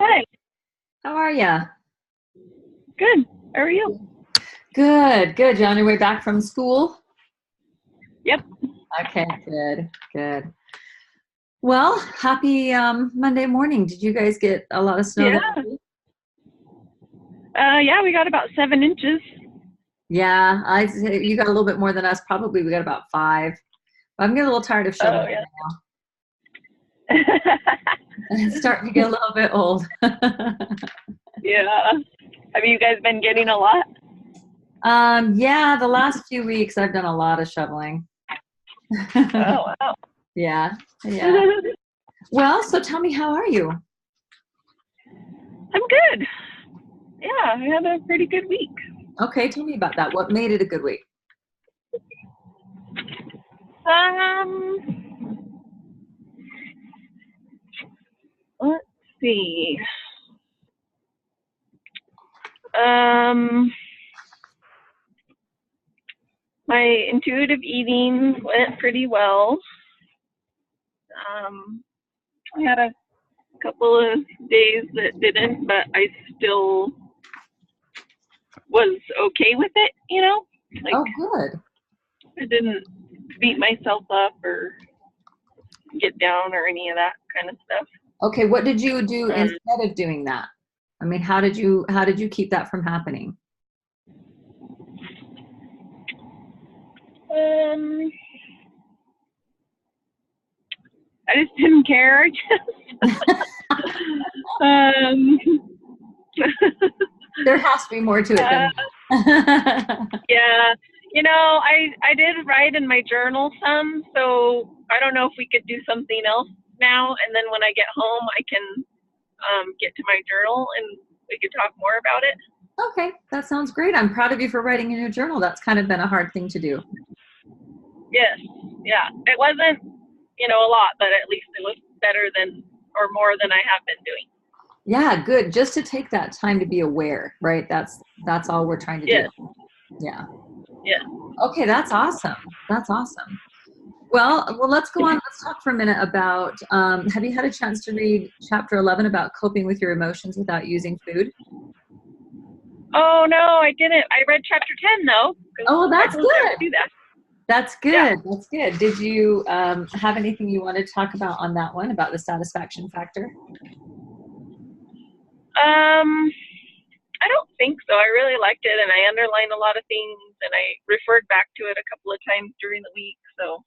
Hi, How are ya? good. How are you? Good, good. You on your way back from school? Yep. Okay, good, good. Well, happy Monday morning. Did you guys get a lot of snow Yeah. this week? Yeah, we got about 7 inches. Yeah, I'd say you got a little bit more than us. Probably we got about 5. I'm getting a little tired of Oh, shoveling yeah. now. It's starting to get a little bit old. Yeah. Have you guys been getting a lot? Yeah, the last few weeks I've done a lot of shoveling. Oh, wow. Yeah, yeah. Well, so tell me, how are you? I'm good. Yeah, I had a pretty good week. Okay, tell me about that. What made it a good week? Um, let's see. Um, my intuitive eating went pretty well. I had a couple of days that didn't, but I still was okay with it, Like, Oh, good. I didn't beat myself up or get down or any of that kind of stuff. Okay, what did you do Um, instead of doing that? I mean, how did you keep that from happening? um, I just didn't care, I guess. um, There has to be more to it uh, than that. yeah, I did write in my journal some, so I don't know if we could do something else now, and then when I get home, I can get to my journal and we could talk more about it. Okay, that sounds great. I'm proud of you for writing in your journal. That's kind of been a hard thing to do. Yes, yeah. It wasn't, a lot, but at least it was better than or more than I have been doing. Yeah, good. Just to take that time to be aware, right? That's all we're trying to do. Yes, Yeah. yes. Okay, that's awesome. That's awesome. Well, let's go on. Let's talk for a minute about, have you had a chance to read chapter 11 about coping with your emotions without using food? Oh no, I didn't. I read chapter 10 though, because Oh, well, I that's told you I would good. do that. That's Yeah. good. That's good. Did you have anything you wanted to talk about on that one, about the satisfaction factor? I don't think so. I really liked it, and I underlined a lot of things, and I referred back to it a couple of times during the week, so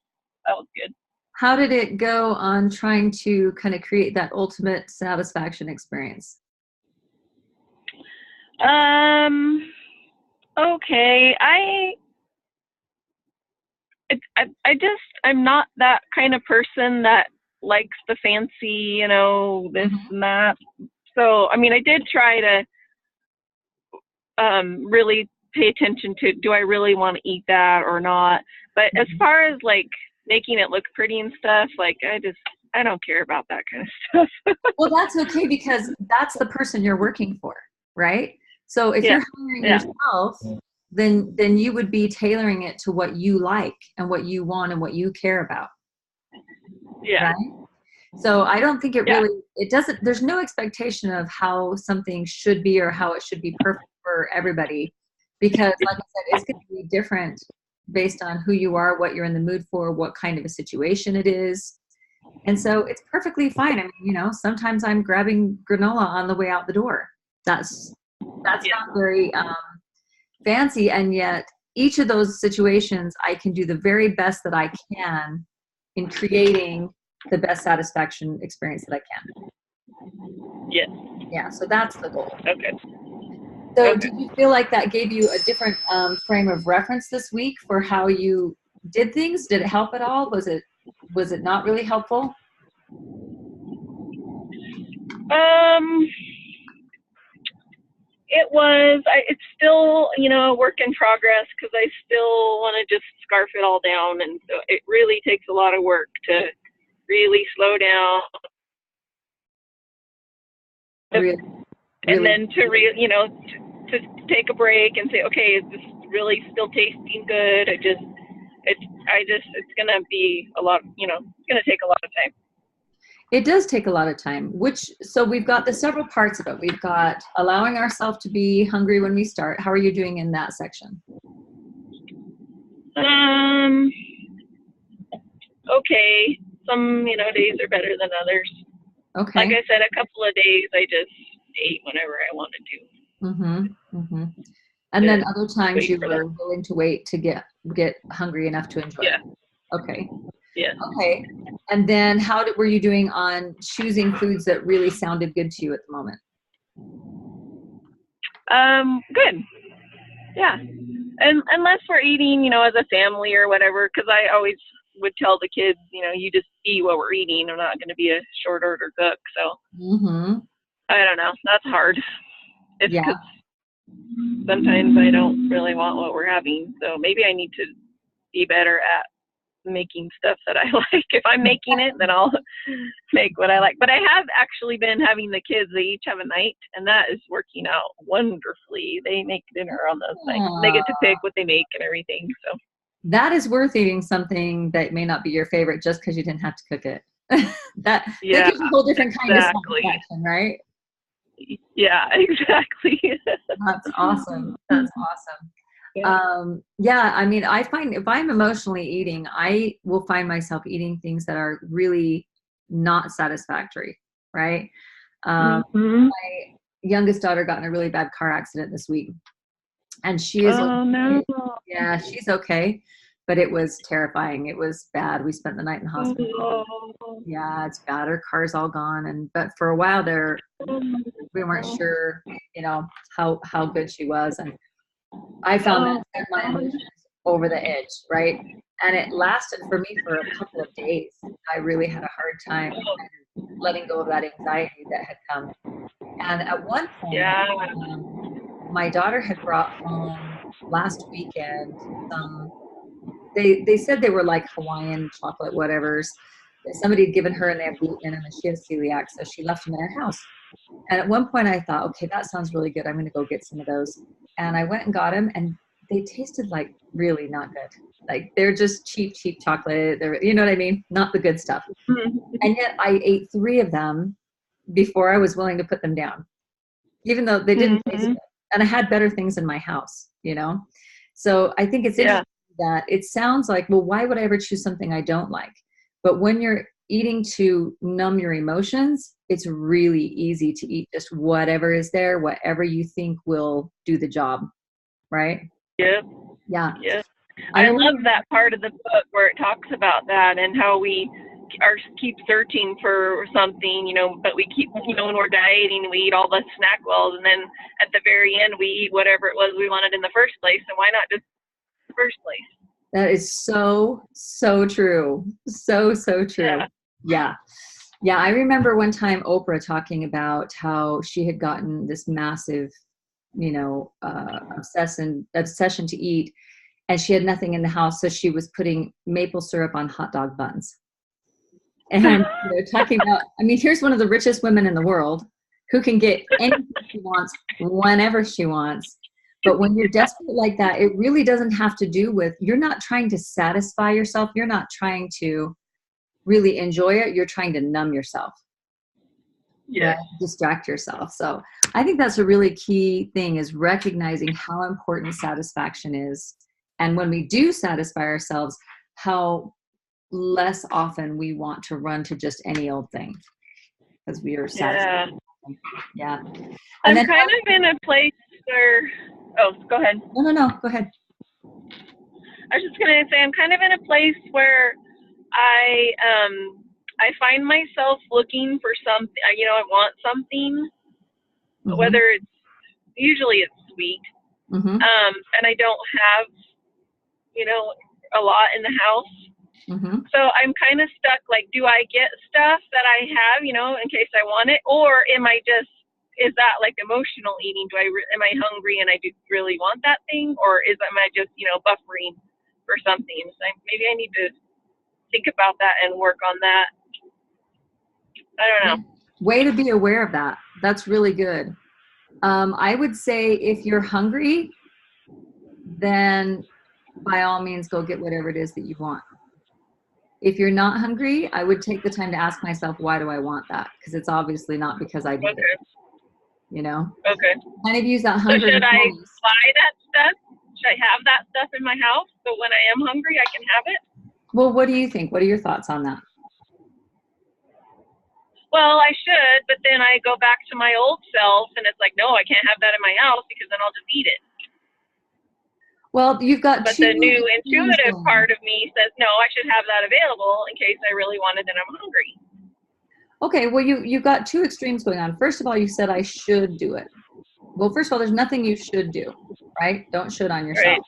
that was good. How did it go on trying to kind of create that ultimate satisfaction experience? Um. Okay. I'm not that kind of person that likes the fancy, this Mhm. and that. So, I mean, I did try to really pay attention to, do I really want to eat that or not? But as far as like making it look pretty and stuff, like I don't care about that kind of stuff. Well, that's okay because that's the person you're working for, right? So if Yeah, you're hiring yeah, yourself, then you would be tailoring it to what you like and what you want and what you care about, yeah, right? So I don't think yeah, it doesn't, there's no expectation of how something should be or how it should be perfect for everybody. Because like I said, it's going to be different based on who you are, what you're in the mood for, what kind of a situation it is. And so it's perfectly fine. I mean, sometimes I'm grabbing granola on the way out the door. That's yeah, not very fancy. And yet each of those situations, I can do the very best that I can in creating the best satisfaction experience that I can. yeah. Yeah, so that's the goal. Okay, So okay. did you feel like that gave you a different frame of reference this week for how you did things? Did it help at all? Was it not really helpful? Um, it's still, a work in progress because I still want to just scarf it all down. And so it really takes a lot of work to really slow down Really, and really. then to take a break and say, okay, is this really still tasting good? It's going to be a lot, it's going to take a lot of time. It does take a lot of time, so we've got the several parts of it. We've got allowing ourselves to be hungry when we start. How are you doing in that section? Okay. Some, days are better than others. Okay. Like I said, a couple of days I just ate whenever I wanted to. Mm-hmm. Mm-hmm. And then other times you were willing to wait to get hungry enough to enjoy it. Okay. Yeah. Okay. And then were you doing on choosing foods that really sounded good to you at the moment? Good. Yeah. And unless we're eating, as a family or whatever, because I always would tell the kids, you just eat what we're eating. I'm not going to be a short order cook. So I don't know. That's hard. It's because sometimes I don't really want what we're having. So maybe I need to be better at making stuff that I like. If I'm making it, then I'll make what I like. But I have actually been having the kids, they each have a night, and that is working out wonderfully. They make dinner on those nights. They get to pick what they make and everything. So that is worth eating something that may not be your favorite just because you didn't have to cook it. that gives a whole different kind of satisfaction, right? Yeah, exactly. That's awesome. That's awesome. Yeah, I mean, I find if I'm emotionally eating, I will find myself eating things that are really not satisfactory, right? My youngest daughter got in a really bad car accident this week, and she is yeah, she's okay, but it was terrifying. It was bad. We spent the night in the hospital. Yeah, it's bad. Her car's all gone, but for a while there, we weren't sure, how good she was, and I found that set my emotions over the edge, right? And it lasted for me for a couple of days. I really had a hard time letting go of that anxiety that had come. And at one point, my daughter had brought home last weekend they said they were like Hawaiian chocolate whatevers. Somebody had given her, and they have gluten in them, and she has celiac, so she left them in her house. And at one point I thought, okay, that sounds really good. I'm going to go get some of those. And I went and got them, and they tasted like really not good. Like they're just cheap chocolate. You know what I mean? Not the good stuff. And yet I ate 3 of them before I was willing to put them down, even though they didn't taste good. And I had better things in my house, So I think it's interesting that it sounds like, well, why would I ever choose something I don't like? But when you're eating to numb your emotions, it's really easy to eat just whatever is there, whatever you think will do the job, right? Yeah. I love that part of the book where it talks about that and how we keep searching for something, but we keep, when we're dieting, we eat all the snack wells, and then at the very end we eat whatever it was we wanted in the first place. And why not just the first place? That is so true. So true. Yeah. I remember one time Oprah talking about how she had gotten this massive, obsession to eat, and she had nothing in the house, so she was putting maple syrup on hot dog buns. And talking about, I mean, here's one of the richest women in the world who can get anything she wants whenever she wants. But when you're desperate like that, it really doesn't have to do with, you're not trying to satisfy yourself. You're not trying to really enjoy it. You're trying to numb yourself. Right? Distract yourself. So I think that's a really key thing, is recognizing how important satisfaction is. And when we do satisfy ourselves, how less often we want to run to just any old thing because we are satisfied. Yeah. And I'm kind of in a place where, go ahead. No, go ahead. I was just going to say, I'm kind of in a place where I find myself looking for something, I want something, whether usually it's sweet, and I don't have, a lot in the house. So I'm kind of stuck, like, do I get stuff that I have, in case I want it, or is that like emotional eating? Am I hungry and I do really want that thing, or am I just, buffering for something? So maybe I need to think about that and work on that. I don't know. Way to be aware of that. That's really good. I would say if you're hungry, then by all means go get whatever it is that you want. If you're not hungry, I would take the time to ask myself, why do I want that? Because it's obviously not because I need it, Okay. you know? Okay. Kind of use that So hunger should and I fullness. buy that stuff? Should I have that stuff in my house so when I am hungry I can have it? Well, what do you think? What are your thoughts on that? Well, I should, but then I go back to my old self and it's like, no, I can't have that in my house because then I'll just eat it. Well, you've got But two the new extremes intuitive going on. part of me says, no, I should have that available in case I really want it and I'm hungry. Okay, well, you've got two extremes going on. First of all, you said I should do it. Well, first of all, there's nothing you should do, right? Don't should on Right. yourself.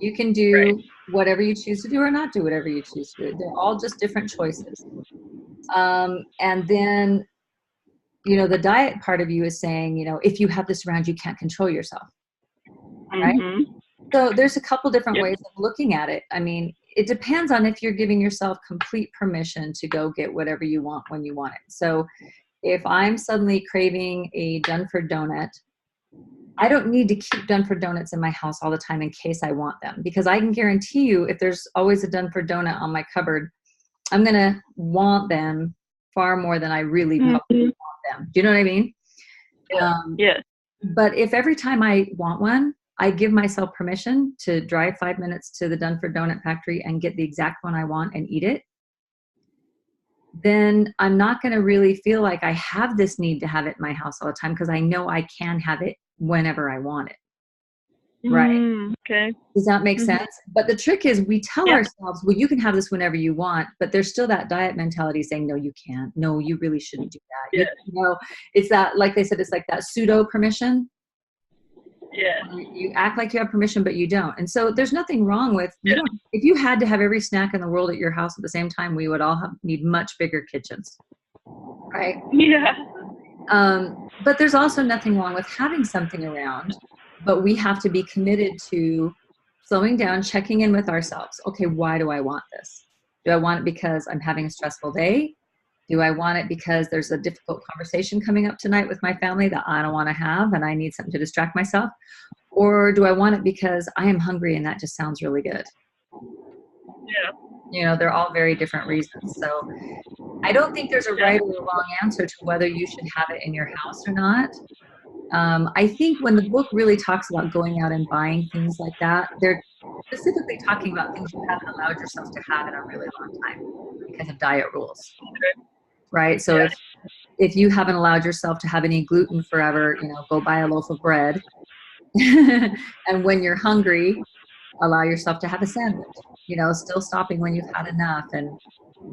You can Right. do whatever you choose to do or not do whatever you choose to do. They're all just different choices. And then, you know, the diet part of you is saying, you know, if you have this around, you can't control yourself, right? Mhm. So there's a couple different Yep. ways of looking at it. I mean, it depends on if you're giving yourself complete permission to go get whatever you want when you want it. So if I'm suddenly craving a Dunford donut, I don't need to keep Dunford donuts in my house all the time in case I want them, because I can guarantee you if there's always a Dunford donut on my cupboard, I'm going to want them far more than I really probably Mhm. want them. Do you know what I mean? Yeah. Um, Yes. but if every time I want one, I give myself permission to drive 5 minutes to the Dunford Donut Factory and get the exact one I want and eat it, then I'm not going to really feel like I have this need to have it in my house all the time because I know I can have it whenever I want it. Right? Okay. Does that make Mhm. sense? But the trick is we tell Yeah. ourselves, well, you can have this whenever you want, but there's still that diet mentality saying, no, you can't. No, you really shouldn't do that. Yes. You know, it's that, like they said, it's like that pseudo permission. Yes. You act like you have permission, but you don't. And so there's nothing wrong with, you Yeah. don't, if you had to have every snack in the world at your house at the same time, we would all need much bigger kitchens. Right. Yeah. But there's also nothing wrong with having something around, but we have to be committed to slowing down, checking in with ourselves. Okay, why do I want this? Do I want it because I'm having a stressful day? Do I want it because there's a difficult conversation coming up tonight with my family that I don't want to have and I need something to distract myself? Or do I want it because I am hungry and that just sounds really good? Yeah. You know, they're all very different reasons. So I don't think there's a Yeah. right or a wrong answer to whether you should have it in your house or not. I think when the book really talks about going out and buying things like that, they're specifically talking about things you haven't allowed yourself to have in a really long time because of diet rules, Okay. right? So Yeah. if you haven't allowed yourself to have any gluten forever, you know, go buy a loaf of bread. And when you're hungry, allow yourself to have a sandwich, you know, still stopping when you've had enough and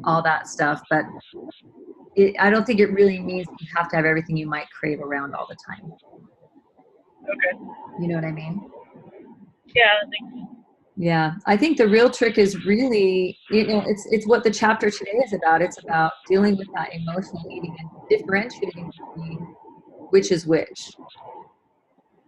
all that stuff. But I don't think it really means that you have to have everything you might crave around all the time. Okay. You know what I mean? Yeah. That makes sense. Yeah, I think the real trick is really, you know, it's what the chapter today is about. It's about dealing with that emotional eating and differentiating between which is which.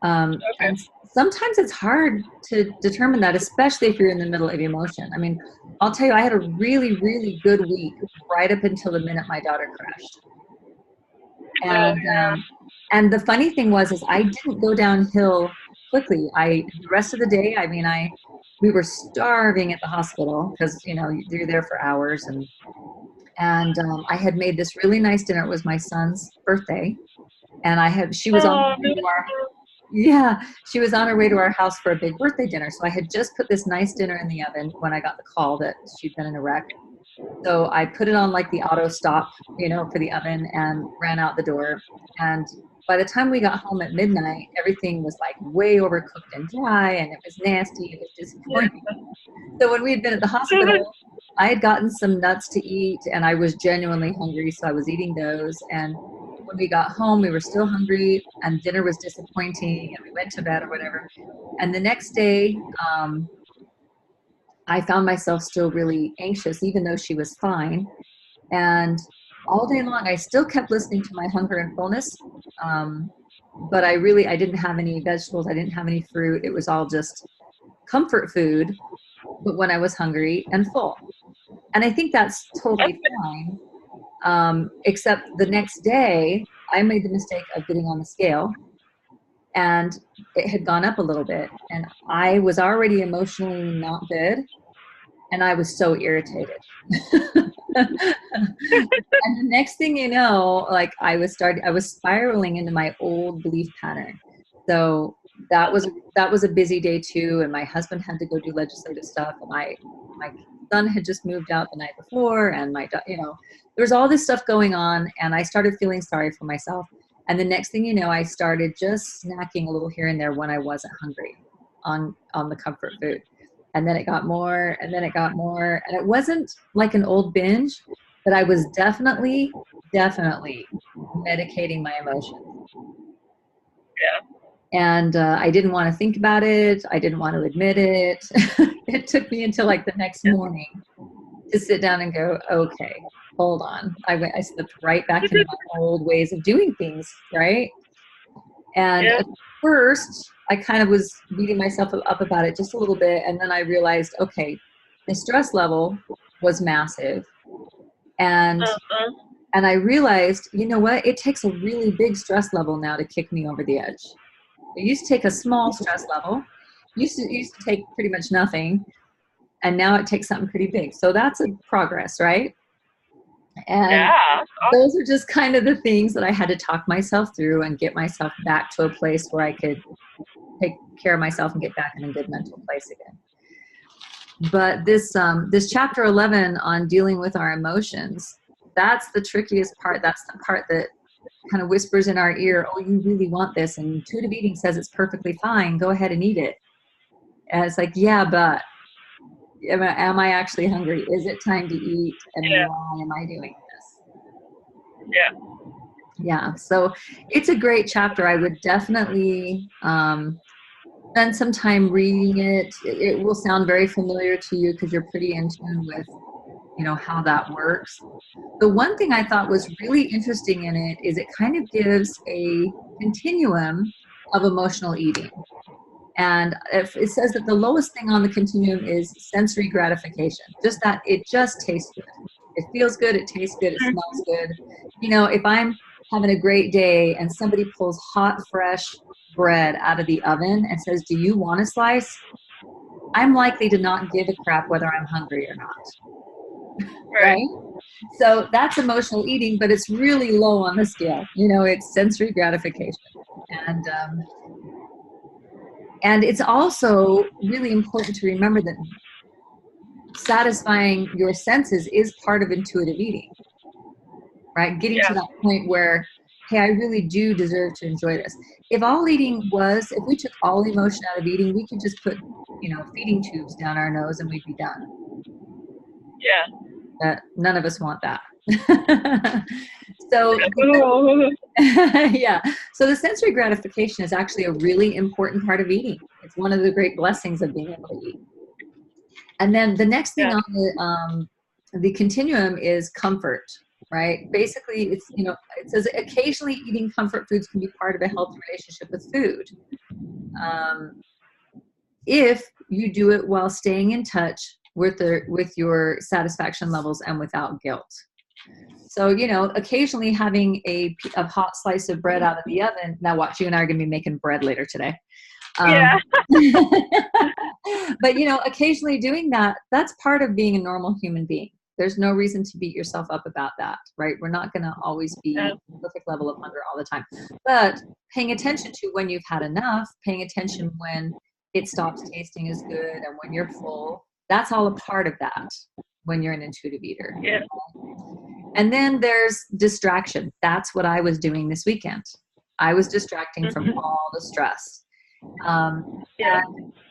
Okay. And sometimes it's hard to determine that, especially if you're in the middle of emotion. I mean, I'll tell you, I had a really, really good week right up until the minute my daughter crashed. Oh And yeah. and the funny thing was I didn't go downhill quickly. The rest of the day, I mean, we were starving at the hospital because you know you're there for hours, and I had made this really nice dinner. It was my son's birthday, and she was on her Oh way no. to our yeah, she was on her way to our house for a big birthday dinner. So I had just put this nice dinner in the oven when I got the call that she'd been in a wreck. So I put it on like the auto stop, you know, for the oven and ran out the door. And by the time we got home at midnight, everything was like way overcooked and dry and it was nasty. It was disappointing. So when we had been at the hospital, I had gotten some nuts to eat and I was genuinely hungry. So I was eating those. And when we got home, we were still hungry and dinner was disappointing and we went to bed or whatever. And the next day, I found myself still really anxious, even though she was fine. And all day long, I still kept listening to my hunger and fullness. But I didn't have any vegetables. I didn't have any fruit. It was all just comfort food, but when I was hungry and full. And I think that's totally fine. Except the next day, I made the mistake of getting on the scale and it had gone up a little bit. And I was already emotionally not good. And I was so irritated. And the next thing you know, like I was spiraling into my old belief pattern. So that was a busy day too. And my husband had to go do legislative stuff. And my son had just moved out the night before. And there was all this stuff going on. And I started feeling sorry for myself. And the next thing you know, I started just snacking a little here and there when I wasn't hungry on the comfort food. And then it got more, and then it got more. And it wasn't like an old binge, but I was definitely medicating my emotions. Yeah. And I didn't want to think about it. I didn't want to admit it. It took me until like the next morning to sit down and go, okay, hold on. I slipped right back into my old ways of doing things, right? And Yeah. at first, I kind of was beating myself up about it just a little bit. And then I realized, okay, the stress level was massive. And Uh-huh. and I realized, you know what? It takes a really big stress level now to kick me over the edge. It used to take a small stress level. Used to take pretty much nothing. And now it takes something pretty big. So that's a progress, right? And Yeah. those are just kind of the things that I had to talk myself through and get myself back to a place where I could take care of myself and get back in a good mental place again. But this chapter 11 on dealing with our emotions, that's the trickiest part. That's the part that kind of whispers in our ear, oh, you really want this. And intuitive eating says it's perfectly fine. Go ahead and eat it. And it's like, yeah, but am I actually hungry? Is it time to eat? And why am I doing this? Yeah. Yeah. So it's a great chapter. I would definitely spend some time reading it. It will sound very familiar to you because you're pretty in tune with, how that works. The one thing I thought was really interesting in it is it kind of gives a continuum of emotional eating. And if it says that the lowest thing on the continuum is sensory gratification, just that it just tastes good. It feels good, it tastes good, it smells good. If I'm having a great day and somebody pulls hot, fresh bread out of the oven and says, do you want a slice? I'm likely to not give a crap whether I'm hungry or not. Right? So that's emotional eating, but it's really low on the scale. It's sensory gratification. And it's also really important to remember that satisfying your senses is part of intuitive eating, right? Getting to that point where, hey, I really do deserve to enjoy this. If we took all emotion out of eating, we could just put, feeding tubes down our nose and we'd be done. Yeah. But none of us want that. So yeah. So the sensory gratification is actually a really important part of eating. It's one of the great blessings of being able to eat. And then the next thing on the continuum is comfort, right? Basically, it says occasionally eating comfort foods can be part of a healthy relationship with food. If you do it while staying in touch with your satisfaction levels and without guilt. So, occasionally having a hot slice of bread out of the oven. Now watch, you and I are going to be making bread later today. But, occasionally doing that, that's part of being a normal human being. There's no reason to beat yourself up about that, right? We're not going to always be at the perfect level of hunger all the time. But paying attention to when you've had enough, paying attention when it stops tasting as good and when you're full, that's all a part of that when you're an intuitive eater. Yeah. And then there's distraction. That's what I was doing this weekend. I was distracting from all the stress. And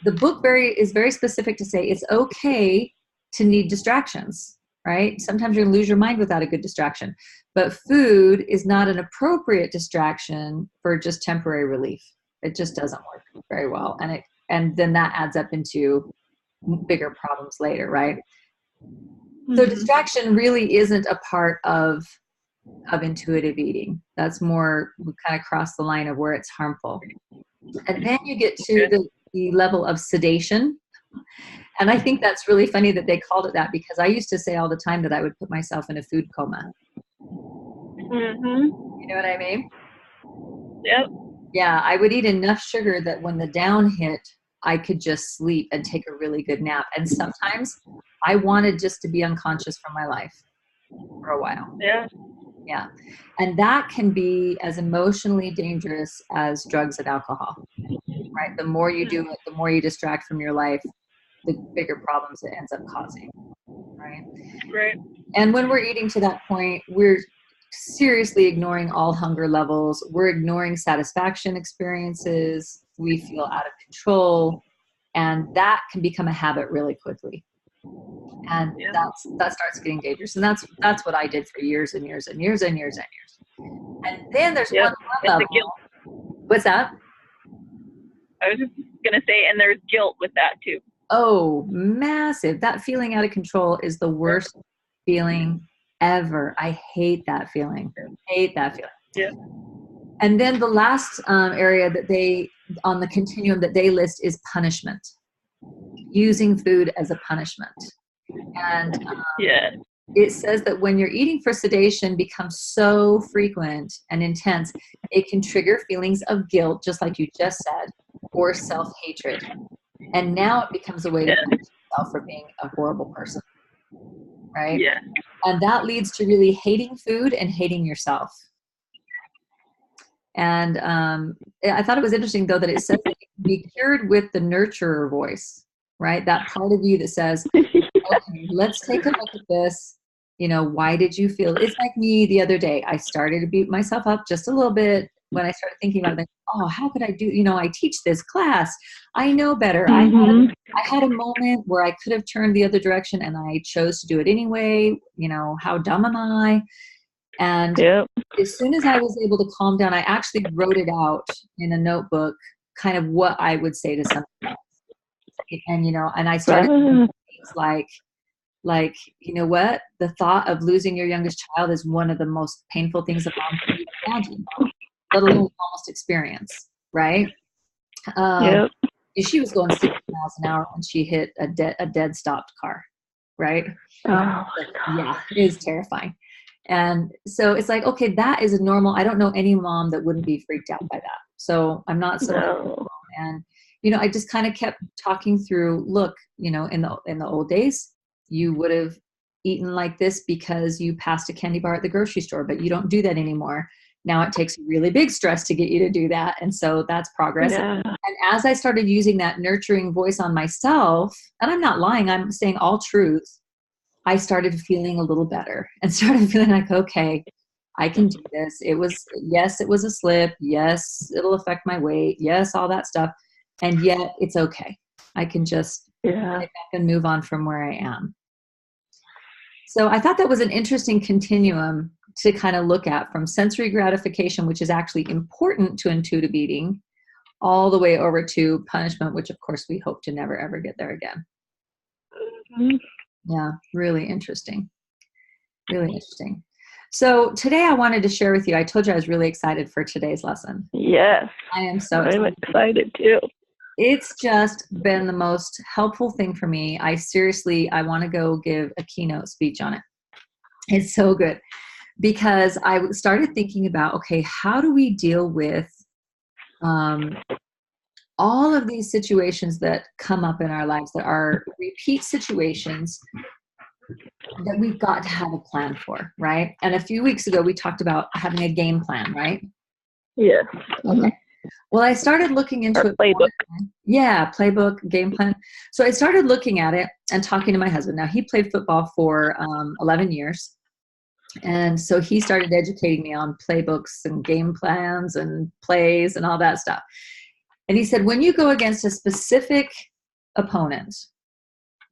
the book is very specific to say it's okay to need distractions, right? Sometimes you're going to lose your mind without a good distraction. But food is not an appropriate distraction for just temporary relief. It just doesn't work very well. And then that adds up into bigger problems later, right? So distraction really isn't a part of intuitive eating. That's more, we kind of cross the line of where it's harmful. And then you get to the level of sedation. And I think that's really funny that they called it that, because I used to say all the time that I would put myself in a food coma. You know what I mean? Yep. Yeah, I would eat enough sugar that when the down hit, I could just sleep and take a really good nap. And sometimes I wanted just to be unconscious from my life for a while. Yeah. Yeah. And that can be as emotionally dangerous as drugs and alcohol, right? The more you do it, the more you distract from your life, the bigger problems it ends up causing, right? Right. And when we're eating to that point, we're seriously ignoring all hunger levels. We're ignoring satisfaction experiences. We feel out of control. And that can become a habit really quickly. And Yeah. that starts getting dangerous. And that's what I did for years and years and years and years and years. And then there's Yep. one more And the level. guilt. What's that? I was just gonna say, and there's guilt with that too. Oh, massive. That feeling out of control is the worst feeling ever. I hate that feeling. Hate that feeling. Yeah. And then the last area that they, on the continuum that they list, is punishment. Using food as a punishment. And Yeah. it says that when you're eating for sedation becomes so frequent and intense, it can trigger feelings of guilt, just like you just said, or self-hatred. And now it becomes a way to punish yourself for being a horrible person, right? Yeah. And that leads to really hating food and hating yourself. And I thought it was interesting, though, that it says that it can be cured with the nurturer voice, right? That part of you that says, okay, let's take a look at this. You know, why did you feel? It's like me the other day. I started to beat myself up just a little bit when I started thinking about it. Oh, how could I do? You know, I teach this class. I know better. Mm-hmm. I had a moment where I could have turned the other direction and I chose to do it anyway. You know, how dumb am I? And Yep. as soon as I was able to calm down, I actually wrote it out in a notebook, kind of what I would say to someone else. And, you know, and I started things like, you know what? The thought of losing your youngest child is one of the most painful things a mom can imagine, let alone almost experience, right? Yep. She was going 60 miles an hour when she hit a dead stopped car, right? Oh, Yeah, it is terrifying. And so it's like, okay, that is a normal. I don't know any mom that wouldn't be freaked out by that. So I'm not so. no. And you know, I just kind of kept talking through. Look, you know, in the old days, you would have eaten like this because you passed a candy bar at the grocery store, but you don't do that anymore. Now it takes really big stress to get you to do that, and so that's progress. Yeah. And as I started using that nurturing voice on myself, and I'm not lying, I'm saying all truth, I started feeling a little better and started feeling like, okay, I can do this. It was a slip. Yes, it'll affect my weight. Yes, all that stuff. And yet it's okay. I can just get back and move on from where I am. So I thought that was an interesting continuum to kind of look at, from sensory gratification, which is actually important to intuitive eating, all the way over to punishment, which of course we hope to never, ever get there again. Mm-hmm. Yeah, really interesting. Really interesting. So today I wanted to share with you, I told you I was really excited for today's lesson. Yes. I am so I'm excited too. It's just been the most helpful thing for me. I want to go give a keynote speech on it. It's so good because I started thinking about, okay, how do we deal with all of these situations that come up in our lives that are repeat situations that we've got to have a plan for, right? And a few weeks ago, we talked about having a game plan, right? Yes. Okay. Well, I started looking into it. Playbook. Yeah, playbook, game plan. So I started looking at it and talking to my husband. Now, he played football for 11 years. And so he started educating me on playbooks and game plans and plays and all that stuff. And he said, when you go against a specific opponent,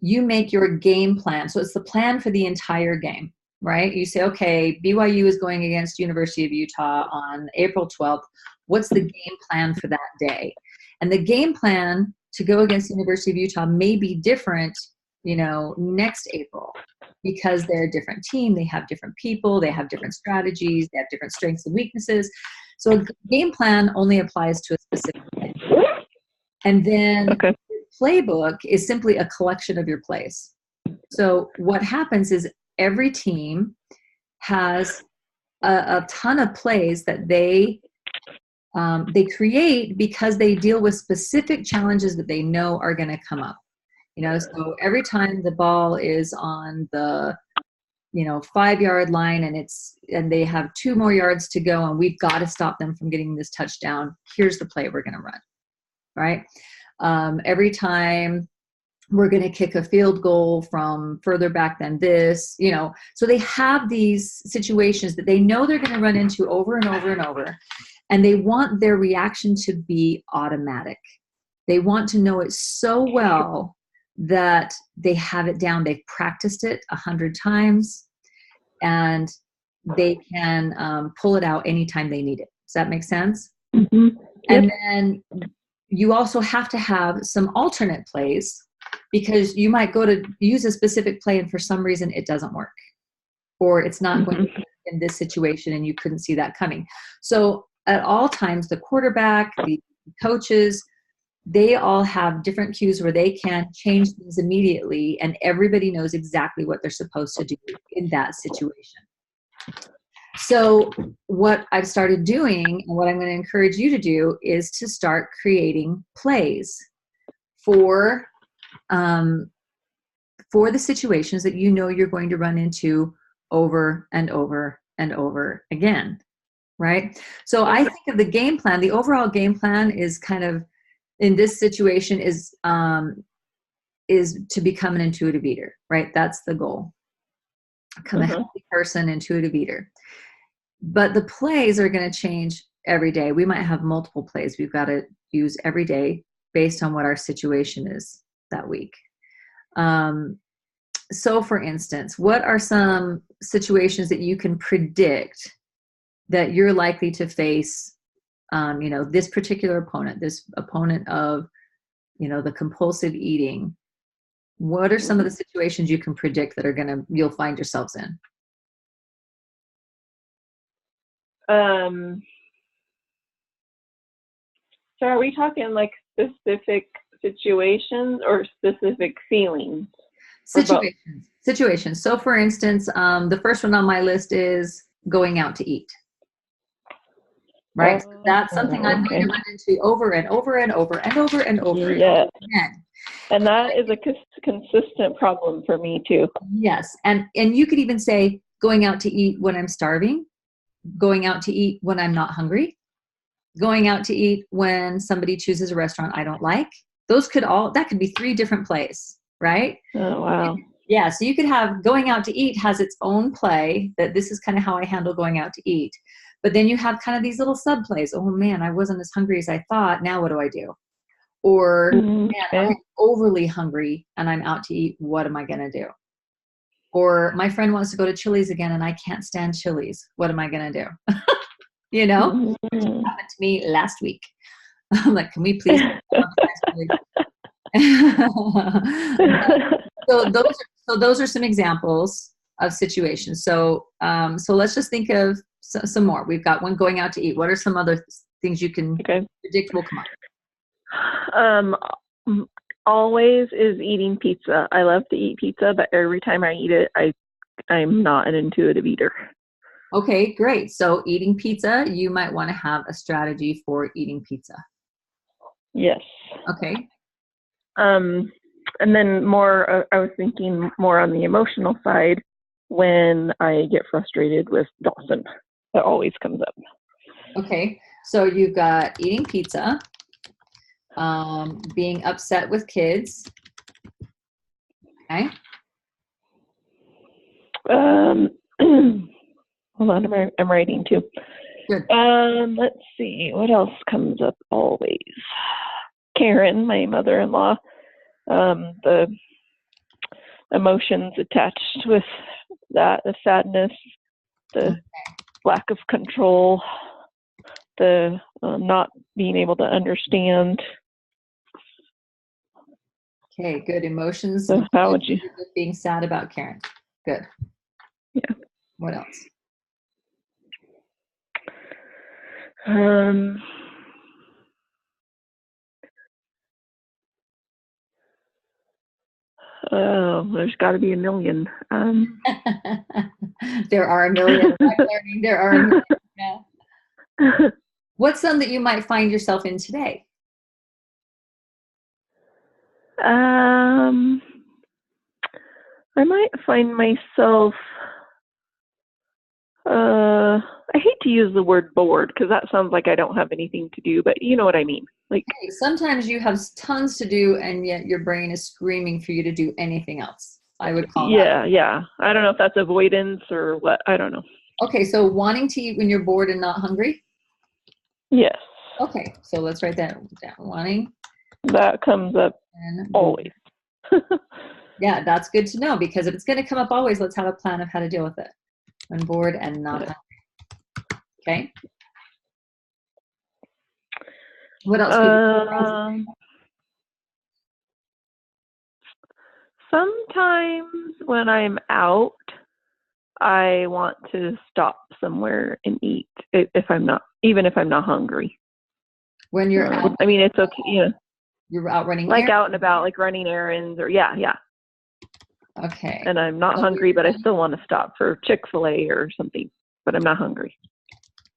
you make your game plan. So it's the plan for the entire game, right? You say, okay, BYU is going against University of Utah on April 12th. What's the game plan for that day? And the game plan to go against University of Utah may be different, you know, next April, because they're a different team. They have different people. They have different strategies. They have different strengths and weaknesses. So a game plan only applies to a specific day. And then playbook is simply a collection of your plays. So what happens is every team has a ton of plays that they they create because they deal with specific challenges that they know are going to come up. So every time the ball is on the 5-yard line and they have 2 more yards to go and we've got to stop them from getting this touchdown, here's the play we're going to run, right? Every time we're going to kick a field goal from further back than this, so they have these situations that they know they're going to run into over and over and over, and they want their reaction to be automatic. They want to know it so well that they have it down. They've practiced it 100 times and they can pull it out anytime they need it. Does that make sense? Mm-hmm. Yep. And then you also have to have some alternate plays, because you might go to use a specific play and for some reason it doesn't work, or it's not going to work in this situation and you couldn't see that coming. So at all times, the quarterback, the coaches, they all have different cues where they can change things immediately, and everybody knows exactly what they're supposed to do in that situation. So what I've started doing, and what I'm going to encourage you to do, is to start creating plays for the situations that you're going to run into over and over and over again, right? So I think of the game plan, the overall game plan is kind of, in this situation, is to become an intuitive eater, right? That's the goal. Become a healthy person, intuitive eater. But the plays are going to change every day. We might have multiple plays we've got to use every day based on what our situation is that week. So for instance, what are some situations that you can predict that you're likely to face, this particular opponent, this opponent of, the compulsive eating? What are some of the situations you can predict that you'll find yourselves in? So are we talking like specific situations or specific feelings? Situations. So for instance, the first one on my list is going out to eat. Right? So that's something I'm going to run into over and over and over and over and over again. And that is a consistent problem for me too. Yes. And you could even say going out to eat when I'm starving, going out to eat when I'm not hungry, going out to eat when somebody chooses a restaurant I don't like. That could be 3 different plays, right? Oh, wow. Yeah. So you could have going out to eat has its own play, that this is kind of how I handle going out to eat. But then you have kind of these little sub plays. Oh man, I wasn't as hungry as I thought. Now what do I do? Or man, I'm overly hungry and I'm out to eat. What am I going to do? Or my friend wants to go to Chili's again and I can't stand Chili's. What am I going to do? Which happened to me last week. I'm like, can we please? So those are some examples of situations. So let's just think of some more. We've got one, going out to eat. What are some other things you can predict will come up? Always is eating pizza. I love to eat pizza, but every time I eat it, I'm not an intuitive eater. Okay, great. So eating pizza, you might want to have a strategy for eating pizza. Yes. Okay. And then I was thinking more on the emotional side when I get frustrated with Dawson. That always comes up. Okay. So you've got eating pizza, being upset with kids. Okay. Hold on, I'm writing too. Good. Let's see, what else comes up always? Karen, my mother-in-law, the emotions attached with that, the sadness, the lack of control, the not being able to understand. Okay, good. Emotions. So how would you? Being sad about Karen. Good. Yeah. What else? Oh, there's got to be a million. There are a million. I'm learning there are a million. Yeah. What's some that you might find yourself in today? I might find myself, I hate to use the word bored because that sounds like I don't have anything to do, but you know what I mean. Like, Hey, sometimes you have tons to do and yet your brain is screaming for you to do anything else. I would call that. yeah. I don't know if that's avoidance or what. I don't know. Okay, so wanting to eat when you're bored and not hungry? Yes. Okay, so let's write that down. Wanting That comes up and always. Yeah, that's good to know because if it's going to come up always, let's have a plan of how to deal with it. When bored and not hungry. Okay. What else? Sometimes when I'm out, I want to stop somewhere and eat if I'm not, even if I'm not hungry. When you're out, I mean, it's okay. You know, you're out running like errands? out and about, like running errands or yeah. Okay. And I'm not hungry, but I still want to stop for Chick-fil-A or something, but I'm not hungry.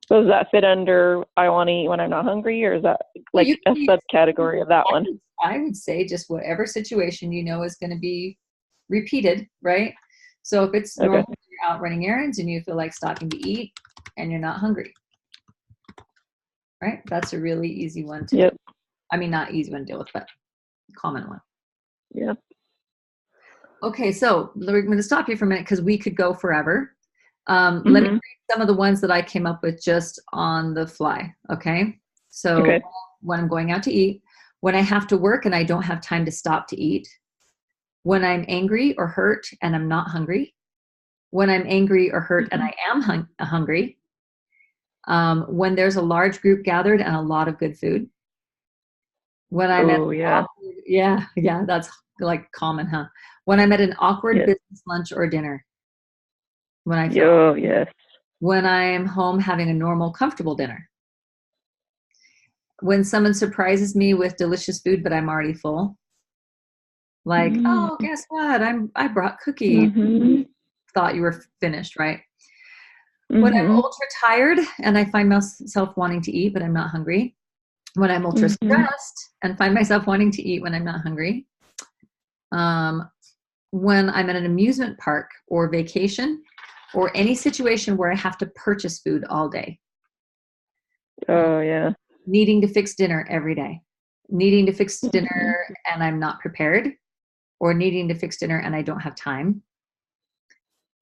So does that fit under I want to eat when I'm not hungry, or is that like a subcategory of that one? I would say just whatever situation you know is going to be repeated, right? So if it's normal, you're out running errands and you feel like stopping to eat and you're not hungry, right? That's a really easy one to do. I mean, not easy one to deal with, but common one. Yep. Okay, so we're going to stop you for a minute because we could go forever. Let me read some of the ones that I came up with just on the fly. Okay. So when I'm going out to eat, when I have to work and I don't have time to stop to eat, when I'm angry or hurt and I'm not hungry, when I'm angry or hurt and I am hungry, when there's a large group gathered and a lot of good food, when I'm yeah, that's like common, huh? When I'm at an awkward business lunch or dinner, when I feel when I'm home having a normal, comfortable dinner, when someone surprises me with delicious food, but I'm already full. Like, oh, guess what? I brought cookies. Thought you were finished, right? When I'm ultra tired and I find myself wanting to eat, but I'm not hungry. When I'm ultra stressed and find myself wanting to eat when I'm not hungry. When I'm at an amusement park or vacation or any situation where I have to purchase food all day. Oh, yeah. Needing to fix dinner every day. Needing to fix dinner and I'm not prepared, or needing to fix dinner and I don't have time.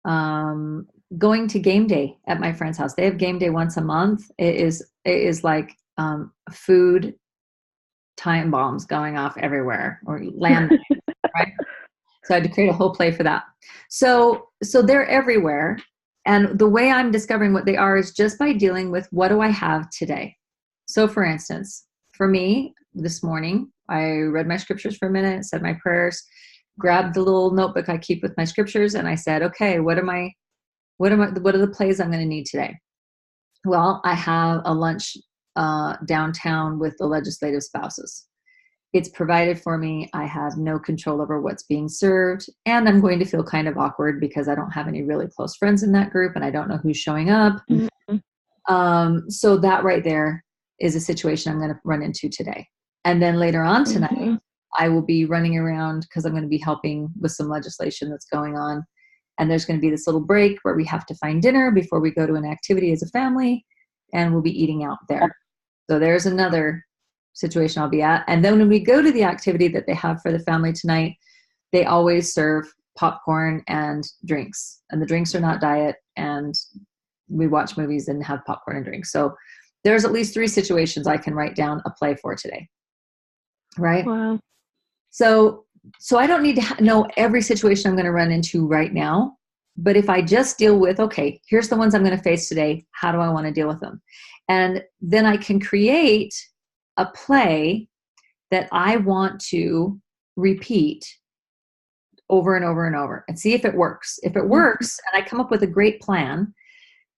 Going to game day at my friend's house. They have game day once a month. It is like food time bombs going off everywhere, or land, right? So I had to create a whole play for that. So they're everywhere. And the way I'm discovering what they are is just by dealing with what do I have today? So for instance, for me this morning, I read my scriptures for a minute, said my prayers, grabbed the little notebook I keep with my scriptures, and I said, okay, what are the plays I'm going to need today? Well, I have a lunch downtown with the legislative spouses. It's provided for me. I have no control over what's being served, and I'm going to feel kind of awkward because I don't have any really close friends in that group and I don't know who's showing up. So that right there is a situation I'm going to run into today. And then later on tonight, I will be running around because I'm going to be helping with some legislation that's going on. And there's going to be this little break where we have to find dinner before we go to an activity as a family, and we'll be eating out there. So there's another situation I'll be at. And then when we go to the activity that they have for the family tonight, they always serve popcorn and drinks. And the drinks are not diet, and we watch movies and have popcorn and drinks. So there's at least 3 situations I can write down a play for today. Right? Wow. So I don't need to know every situation I'm going to run into right now. But if I just deal with, okay, here's the ones I'm going to face today. How do I want to deal with them? And then I can create a play that I want to repeat over and over and over and see if it works. If it works and I come up with a great plan,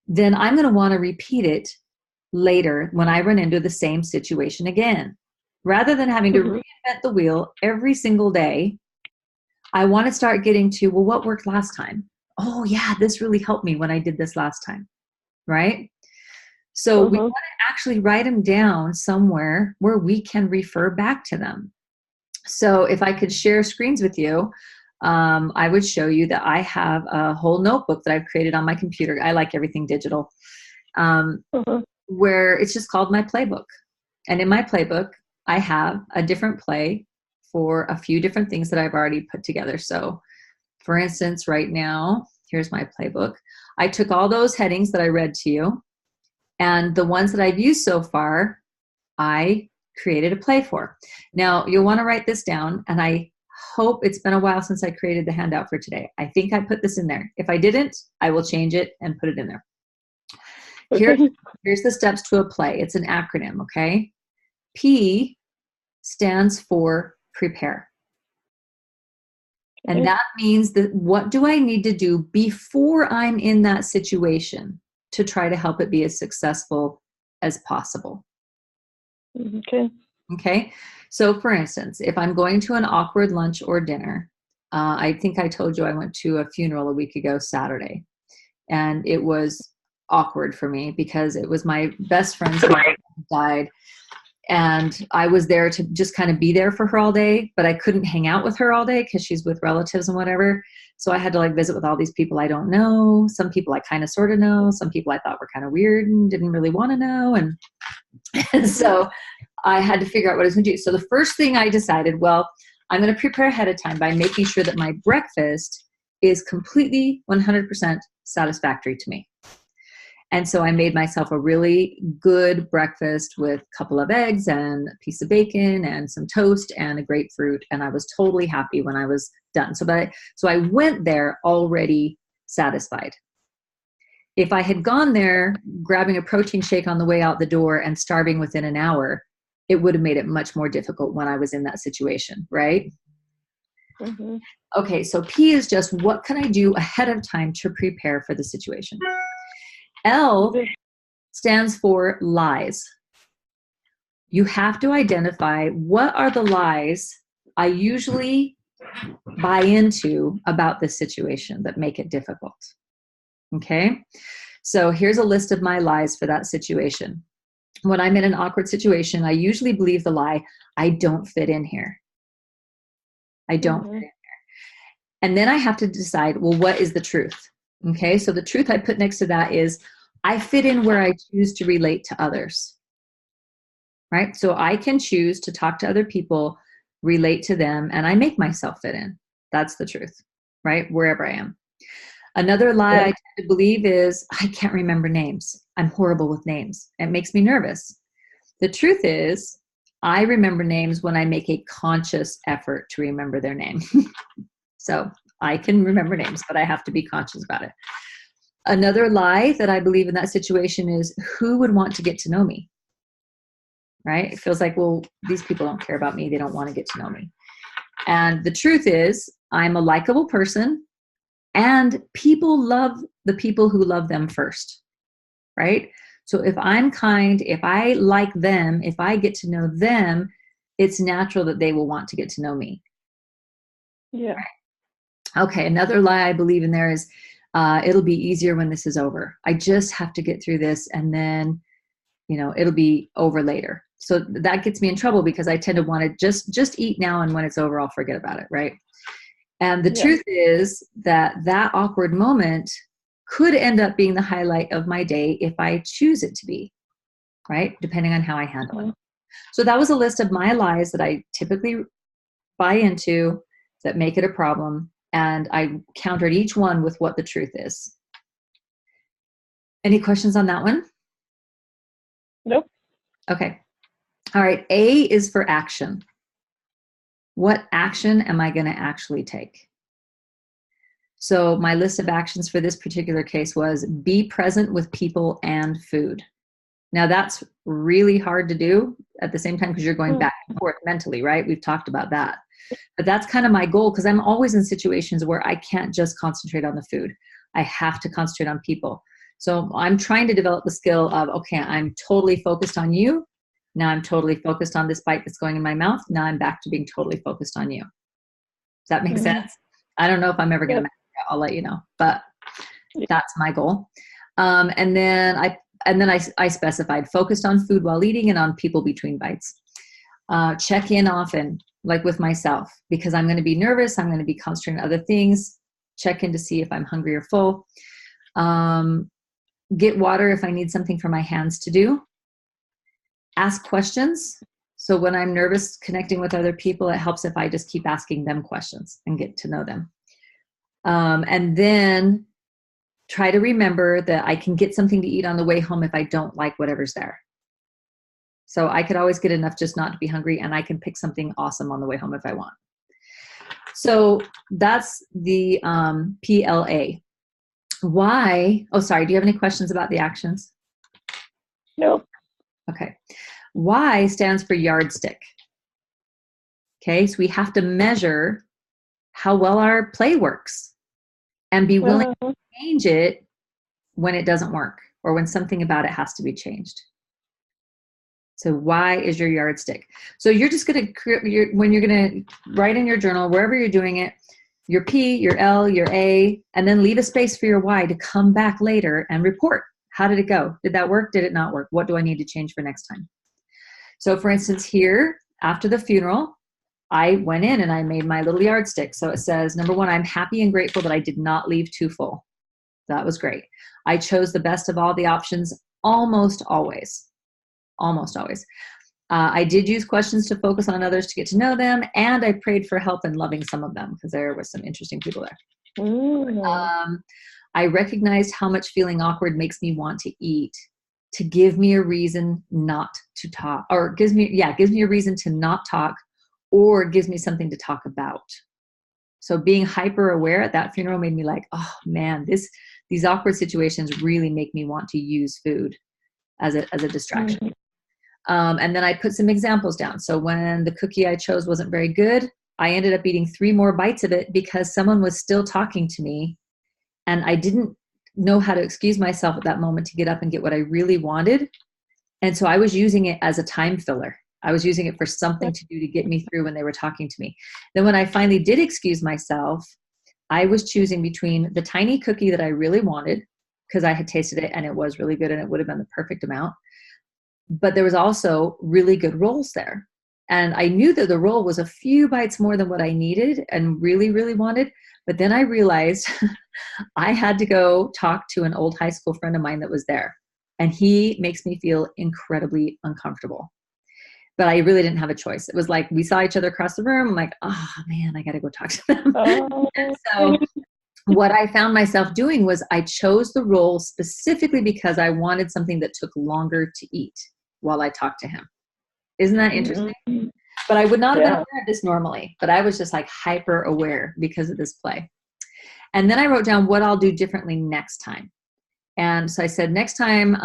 then I'm going to want to repeat it later when I run into the same situation again. Rather than having to reinvent the wheel every single day, I want to start getting to, well, what worked last time? Oh, yeah, this really helped me when I did this last time, right? So we want to actually write them down somewhere where we can refer back to them. So if I could share screens with you, I would show you that I have a whole notebook that I've created on my computer. I like everything digital, where it's just called my playbook. And in my playbook, I have a different play for a few different things that I've already put together. So for instance, right now, here's my playbook. I took all those headings that I read to you, and the ones that I've used so far, I created a play for. Now, you'll want to write this down, and I hope it's been a while since I created the handout for today. I think I put this in there. If I didn't, I will change it and put it in there. Here's the steps to a play. It's an acronym, okay? P stands for prepare. And that means that what do I need to do before I'm in that situation to try to help it be as successful as possible? Okay. So for instance, if I'm going to an awkward lunch or dinner, I think I told you I went to a funeral a week ago, Saturday, and it was awkward for me because it was my best friend's mom who died. And I was there to just kind of be there for her all day, but I couldn't hang out with her all day because she's with relatives and whatever. So I had to like visit with all these people I don't know. Some people I kind of sort of know. Some people I thought were kind of weird and didn't really want to know. And so I had to figure out what I was going to do. So the first thing I decided, well, I'm going to prepare ahead of time by making sure that my breakfast is completely 100% satisfactory to me. And so I made myself a really good breakfast with a couple of eggs and a piece of bacon and some toast and a grapefruit. And I was totally happy when I was done. So I went there already satisfied. If I had gone there grabbing a protein shake on the way out the door and starving within an hour, it would have made it much more difficult when I was in that situation, right? Okay, so P is just what can I do ahead of time to prepare for the situation? L stands for lies. You have to identify what are the lies I usually buy into about this situation that make it difficult. Okay, so here's a list of my lies for that situation. When I'm in an awkward situation, I usually believe the lie, I don't fit in here. I don't fit in here. And then I have to decide, well, what is the truth? Okay, so the truth I put next to that is I fit in where I choose to relate to others, right? So I can choose to talk to other people, relate to them, and I make myself fit in. That's the truth, right? Wherever I am. Another lie I tend to believe is I can't remember names. I'm horrible with names. It makes me nervous. The truth is I remember names when I make a conscious effort to remember their name. So I can remember names, but I have to be conscious about it. Another lie that I believe in that situation is who would want to get to know me, right? It feels like, well, these people don't care about me. They don't want to get to know me. And the truth is I'm a likable person and people love the people who love them first, right? So if I'm kind, if I like them, if I get to know them, it's natural that they will want to get to know me. Yeah. Okay, another lie I believe in there is it'll be easier when this is over. I just have to get through this and then, it'll be over later. So that gets me in trouble because I tend to want to just eat now, and when it's over, I'll forget about it, right? And the truth is that awkward moment could end up being the highlight of my day if I choose it to be, right? Depending on how I handle it. So that was a list of my lies that I typically buy into that make it a problem. And I countered each one with what the truth is. Any questions on that one? Nope. Okay. All right. A is for action. What action am I going to actually take? So my list of actions for this particular case was be present with people and food. Now that's really hard to do at the same time because you're going back and forth mentally, right? We've talked about that. But that's kind of my goal because I'm always in situations where I can't just concentrate on the food. I have to concentrate on people. So I'm trying to develop the skill of, okay, I'm totally focused on you. Now I'm totally focused on this bite that's going in my mouth. Now I'm back to being totally focused on you. Does that make sense? I don't know if I'm ever going to master it. I'll let you know. But that's my goal. And then I and then I specified focused on food while eating and on people between bites. Check in often, like with myself, because I'm going to be nervous. I'm going to be concentrating on other things. Check in to see if I'm hungry or full. Get water if I need something for my hands to do. Ask questions. So when I'm nervous connecting with other people, it helps if I just keep asking them questions and get to know them. And then try to remember that I can get something to eat on the way home if I don't like whatever's there. So I could always get enough just not to be hungry, and I can pick something awesome on the way home if I want. So that's the PLA. Why? Oh, sorry. Do you have any questions about the actions? No. Okay. Y stands for yardstick. Okay. So we have to measure how well our play works and be willing to change it when it doesn't work or when something about it has to be changed. So Y is your yardstick. So you're just going to, when you're going to write in your journal, wherever you're doing it, your P, your L, your A, and then leave a space for your Y to come back later and report. How did it go? Did that work? Did it not work? What do I need to change for next time? So for instance, here, after the funeral, I went in and I made my little yardstick. So it says, number one, I'm happy and grateful that I did not leave too full. That was great. I chose the best of all the options almost always. Almost always. I did use questions to focus on others to get to know them, and I prayed for help in loving some of them because there was some interesting people there. I recognized how much feeling awkward makes me want to eat, to give me a reason not to talk, or gives me a reason to not talk, or gives me something to talk about. So being hyper aware at that funeral made me like, oh man, these awkward situations really make me want to use food as a distraction. Mm-hmm. And then I put some examples down. So when the cookie I chose wasn't very good, I ended up eating 3 more bites of it because someone was still talking to me and I didn't know how to excuse myself at that moment to get up and get what I really wanted. And so I was using it as a time filler. I was using it for something to do to get me through when they were talking to me. Then when I finally did excuse myself, I was choosing between the tiny cookie that I really wanted because I had tasted it and it was really good and it would have been the perfect amount. But there was also really good rolls there. And I knew that the roll was a few bites more than what I needed and really, really wanted. But then I realized I had to go talk to an old high school friend of mine that was there. And he makes me feel incredibly uncomfortable. But I really didn't have a choice. It was like we saw each other across the room. I'm like, oh man, I got to go talk to them. And so what I found myself doing was I chose the roll specifically because I wanted something that took longer to eat while I talked to him. Isn't that interesting? Mm-hmm. But I would not have been aware of this normally, but I was just like hyper aware because of this play. And then I wrote down what I'll do differently next time. And so I said, next time,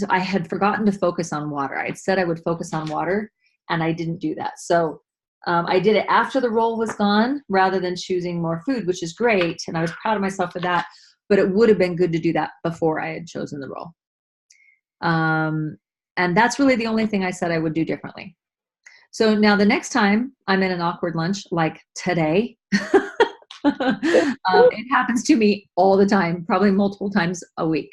I had forgotten to focus on water. I said I would focus on water and I didn't do that. So I did it after the roll was gone rather than choosing more food, which is great. And I was proud of myself for that, but it would have been good to do that before I had chosen the roll. And that's really the only thing I said I would do differently. So now the next time I'm in an awkward lunch, like today, it happens to me all the time, probably multiple times a week.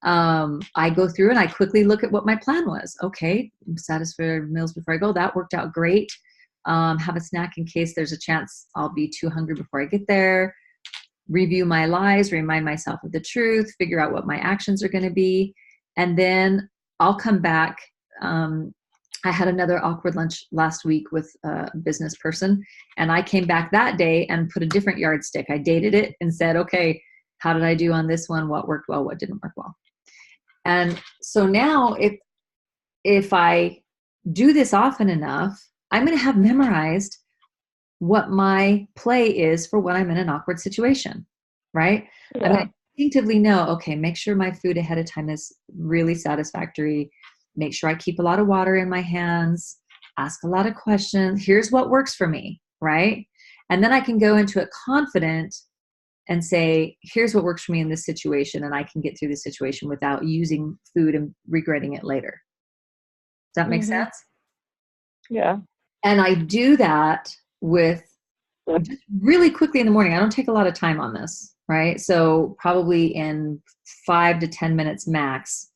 I go through and I quickly look at what my plan was. Okay, I'm satisfied meals before I go. That worked out great. Have a snack in case there's a chance I'll be too hungry before I get there. Review my lies, remind myself of the truth, figure out what my actions are going to be. And then I'll come back. I had another awkward lunch last week with a business person, and I came back that day and put a different yardstick. I dated it and said, okay, how did I do on this one? What worked well? What didn't work well? And so now if I do this often enough, I'm going to have memorized what my play is for when I'm in an awkward situation, right? Yeah. I'm going to instinctively know, okay, make sure my food ahead of time is really satisfactory. Make sure I keep a lot of water in my hands, ask a lot of questions. Here's what works for me, right? And then I can go into it confident and say, here's what works for me in this situation, and I can get through the situation without using food and regretting it later. Does that make sense? Yeah. And I do that with just really quickly in the morning. I don't take a lot of time on this, right? So probably in 5 to 10 minutes max,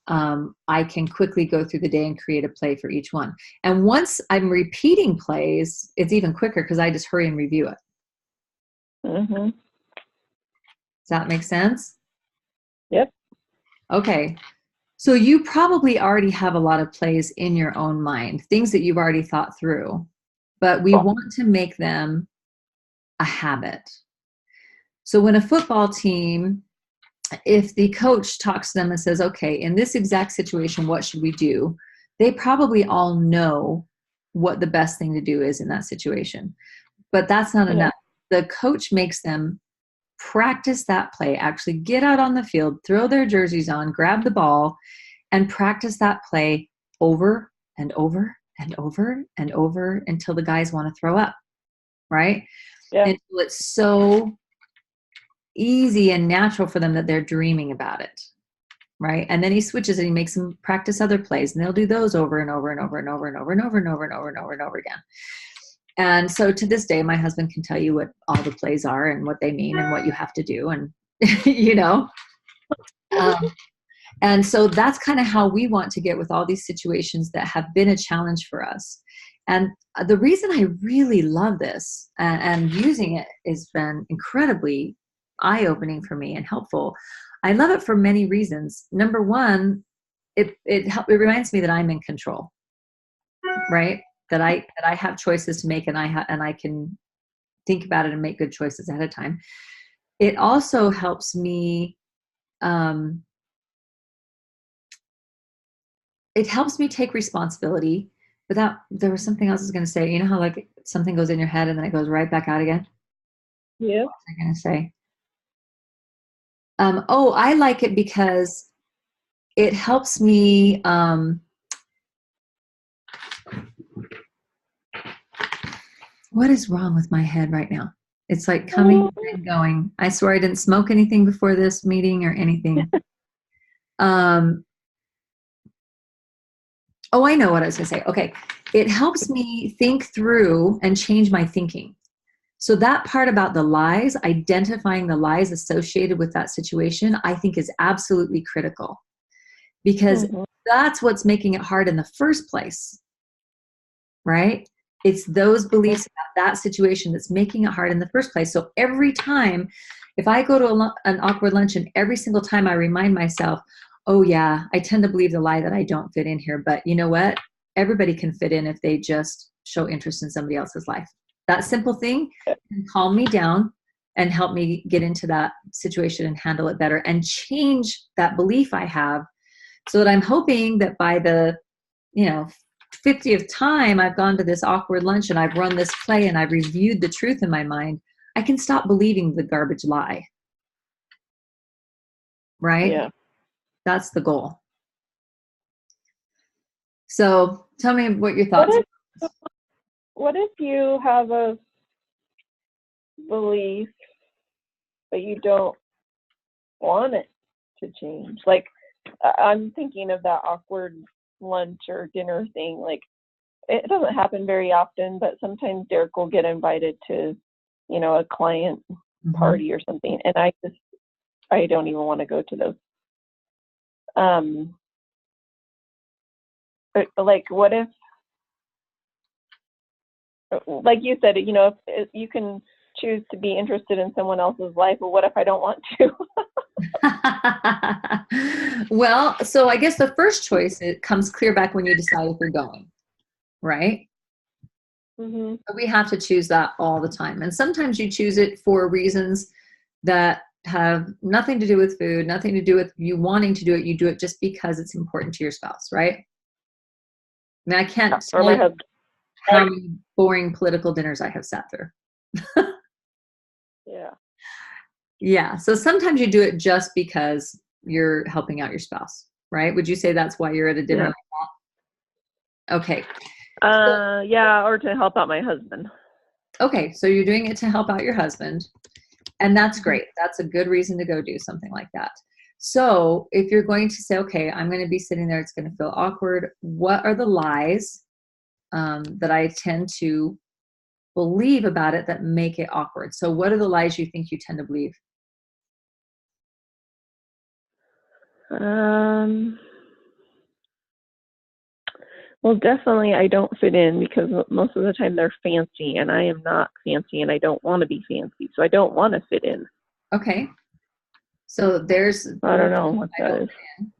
I can quickly go through the day and create a play for each one. And once I'm repeating plays, it's even quicker because I just hurry and review it. Mm-hmm. Does that make sense? Yep. Okay. So you probably already have a lot of plays in your own mind, things that you've already thought through, but we want to make them a habit. So when a football team, if the coach talks to them and says, okay, in this exact situation, what should we do? They probably all know what the best thing to do is in that situation. But that's not enough. The coach makes them practice that play, actually get out on the field, throw their jerseys on, grab the ball, and practice that play over and over and over and over until the guys want to throw up, right? Yeah. Until it's so easy and natural for them that they're dreaming about it, right? And then he switches and he makes them practice other plays, and they'll do those over and over and over and over and over and over and over and over and over and over again. And so to this day, my husband can tell you what all the plays are and what they mean and what you have to do, and you know. And so that's kind of how we want to get with all these situations that have been a challenge for us. And the reason I really love this and using it has been incredibly eye-opening for me and helpful. I love it for many reasons. Number one, it reminds me that I'm in control, right? That I have choices to make, and I can think about it and make good choices ahead of time. It also helps me. It helps me take responsibility without. There was something else I was going to say. You know how like something goes in your head and then it goes right back out again. Yeah. What was I going to say? I like it because it helps me. What is wrong with my head right now? It's like coming and going. I swear I didn't smoke anything before this meeting or anything. I know what I was going to say. Okay. It helps me think through and change my thinking. So that part about the lies, identifying the lies associated with that situation, I think is absolutely critical, because that's what's making it hard in the first place, right? It's those beliefs about that situation that's making it hard in the first place. So every time, if I go to an awkward lunch and every single time I remind myself, oh yeah, I tend to believe the lie that I don't fit in here, but you know what? Everybody can fit in if they just show interest in somebody else's life. That simple thing can calm me down and help me get into that situation and handle it better and change that belief I have, so that I'm hoping that by the, 50th time I've gone to this awkward lunch and I've run this play and I've reviewed the truth in my mind, I can stop believing the garbage lie. Right? Yeah. That's the goal. So tell me what your thoughts are. What if you have a belief but you don't want it to change? Like, I'm thinking of that awkward lunch or dinner thing. Like, it doesn't happen very often, but sometimes Derek will get invited to, a client party or something, and I don't even want to go to those. But like, what if, like you said, if you can choose to be interested in someone else's life, but what if I don't want to? Well, so I guess the first choice, it comes clear back when you decide if you're going, right? But we have to choose that all the time. And sometimes you choose it for reasons that have nothing to do with food, nothing to do with you wanting to do it. You do it just because it's important to your spouse, right? I mean, I can't tell you how many boring political dinners I have sat through. Yeah. Yeah. So sometimes you do it just because you're helping out your spouse, right? Would you say that's why you're at a dinner like that? Okay. Yeah, or to help out my husband. Okay. So you're doing it to help out your husband. And that's great. That's a good reason to go do something like that. So if you're going to say, okay, I'm going to be sitting there, it's going to feel awkward. What are the lies that I tend to believe about it that make it awkward? So what are the lies you think you tend to believe? Well, definitely I don't fit in because most of the time they're fancy and I am not fancy and I don't want to be fancy. So I don't want to fit in. Okay. So there's I don't know what I that don't is. fit in.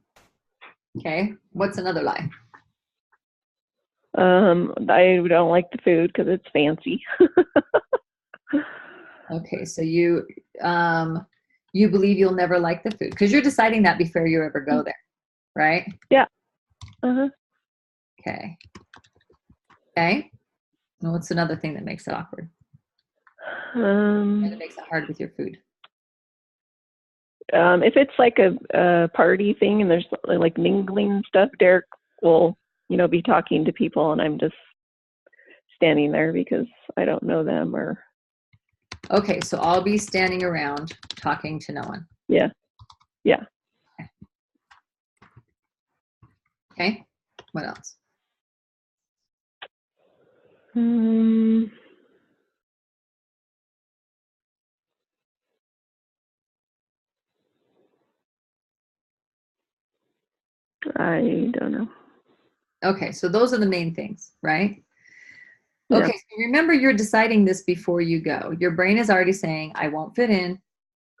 Okay. What's another lie? I don't like the food because it's fancy. Okay. So you believe you'll never like the food because you're deciding that before you ever go there, right? Yeah. Uh-huh. Okay. Okay. And what's another thing that makes it awkward? That makes it hard with your food. If it's like a party thing and there's like mingling and stuff, Derek will, be talking to people and I'm just standing there because I don't know them or. Okay, so I'll be standing around talking to no one. Yeah. Yeah. Okay. What else? I don't know. Okay, so those are the main things, right? Yeah. Okay, so remember you're deciding this before you go. Your brain is already saying, I won't fit in,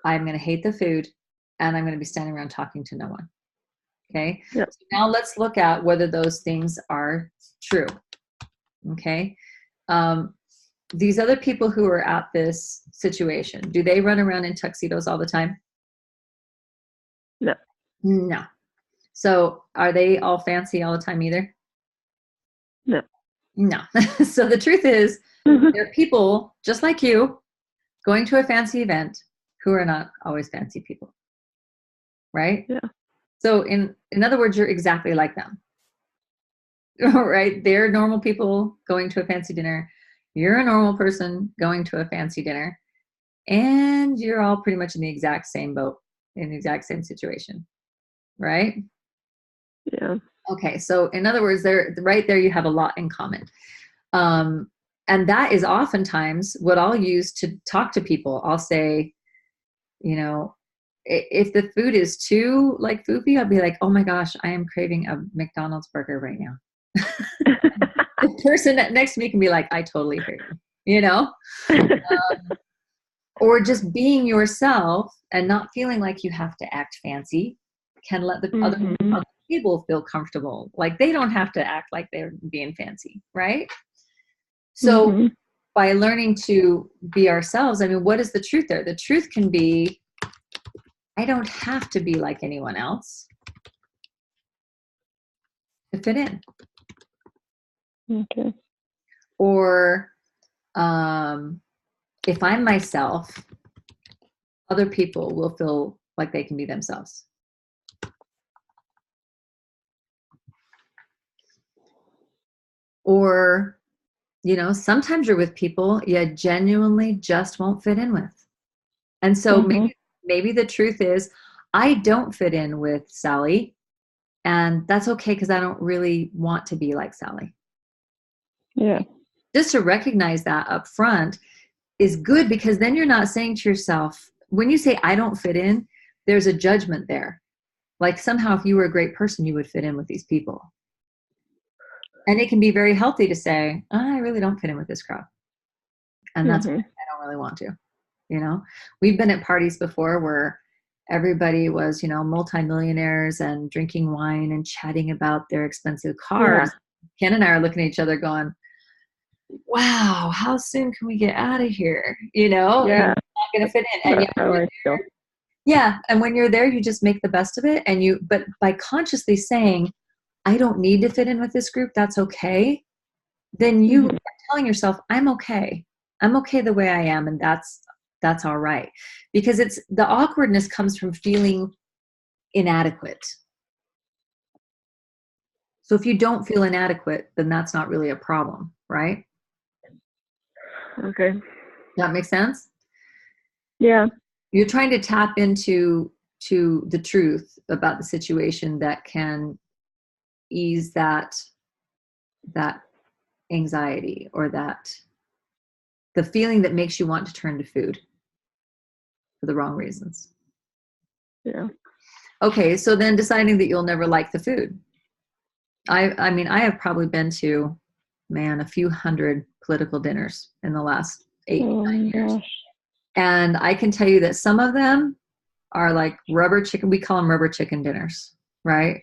I'm going to hate the food, and I'm going to be standing around talking to no one. Okay, Yep. so now let's look at whether those things are true. Okay, these other people who are at this situation, do they run around in tuxedos all the time? No. No. So are they all fancy all the time either? No. No. So the truth is, there are people just like you going to a fancy event who are not always fancy people, right? Yeah. So in other words, you're exactly like them, right? They're normal people going to a fancy dinner. You're a normal person going to a fancy dinner, and you're all pretty much in the exact same boat, in the exact same situation, right? Yeah. Okay, so in other words, right there you have a lot in common. And that is oftentimes what I'll use to talk to people. I'll say, if the food is too like foofy, I'll be like, oh my gosh, I am craving a McDonald's burger right now. The person next to me can be like, I totally hear you, or just being yourself and not feeling like you have to act fancy can let the other people feel comfortable. Like they don't have to act like they're being fancy, right? So by learning to be ourselves, I mean, what is the truth there? The truth can be, I don't have to be like anyone else to fit in. Okay. Or if I'm myself, other people will feel like they can be themselves. Or, sometimes you're with people you genuinely just won't fit in with. And so maybe the truth is, I don't fit in with Sally, and that's okay because I don't really want to be like Sally. Yeah. Just to recognize that up front is good, because then you're not saying to yourself, when you say I don't fit in, there's a judgment there. Like somehow if you were a great person, you would fit in with these people. And it can be very healthy to say, I really don't fit in with this crowd. And that's why I don't really want to. We've been at parties before where everybody was, multimillionaires and drinking wine and chatting about their expensive cars. Yeah. Ken and I are looking at each other going, wow, how soon can we get out of here? Yeah. You're not going to fit in. And that's how I feel. Yeah. And when you're there, you just make the best of it. But by consciously saying, I don't need to fit in with this group, that's okay. Then you are telling yourself, I'm okay. I'm okay the way I am. And that's all right. Because the awkwardness comes from feeling inadequate. So if you don't feel inadequate, then that's not really a problem, right? Okay. That makes sense? Yeah. You're trying to tap into the truth about the situation that can ease that anxiety, or the feeling that makes you want to turn to food for the wrong reasons. Yeah. Okay, so then deciding that you'll never like the food. I mean, I have probably been to, man, a few hundred political dinners in the last eight, Oh 9 my years. gosh. And I can tell you that some of them are like rubber chicken. We call them rubber chicken dinners, right?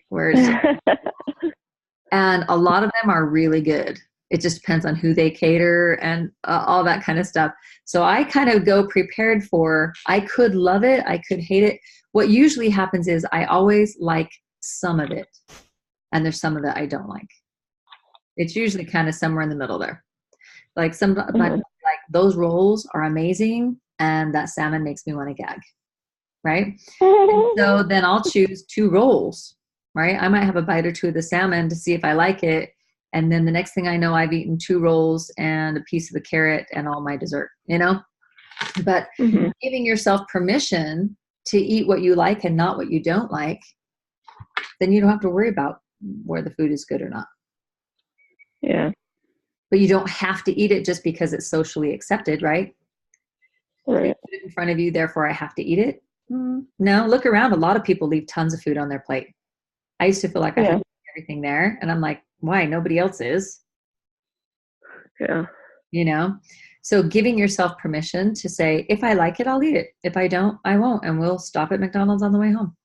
And a lot of them are really good. It just depends on who they cater and all that kind of stuff. So I kind of go prepared for, I could love it, I could hate it. What usually happens is I always like some of it, and there's some of it I don't like. It's usually kind of somewhere in the middle there. Like sometimes, like those rolls are amazing, and that salmon makes me want to gag, right? And so then I'll choose 2 rolls, right? I might have a bite or 2 of the salmon to see if I like it. And then the next thing I know, I've eaten 2 rolls and a piece of the carrot and all my dessert, you know? But giving yourself permission to eat what you like and not what you don't like, then you don't have to worry about where the food is good or not. Yeah. But you don't have to eat it just because it's socially accepted, right? Right. Put it in front of you, therefore I have to eat it. No, look around. A lot of people leave tons of food on their plate. I used to feel like I had everything there, and I'm like, why? Nobody else is. Yeah. You know? So giving yourself permission to say, if I like it, I'll eat it. If I don't, I won't. And we'll stop at McDonald's on the way home.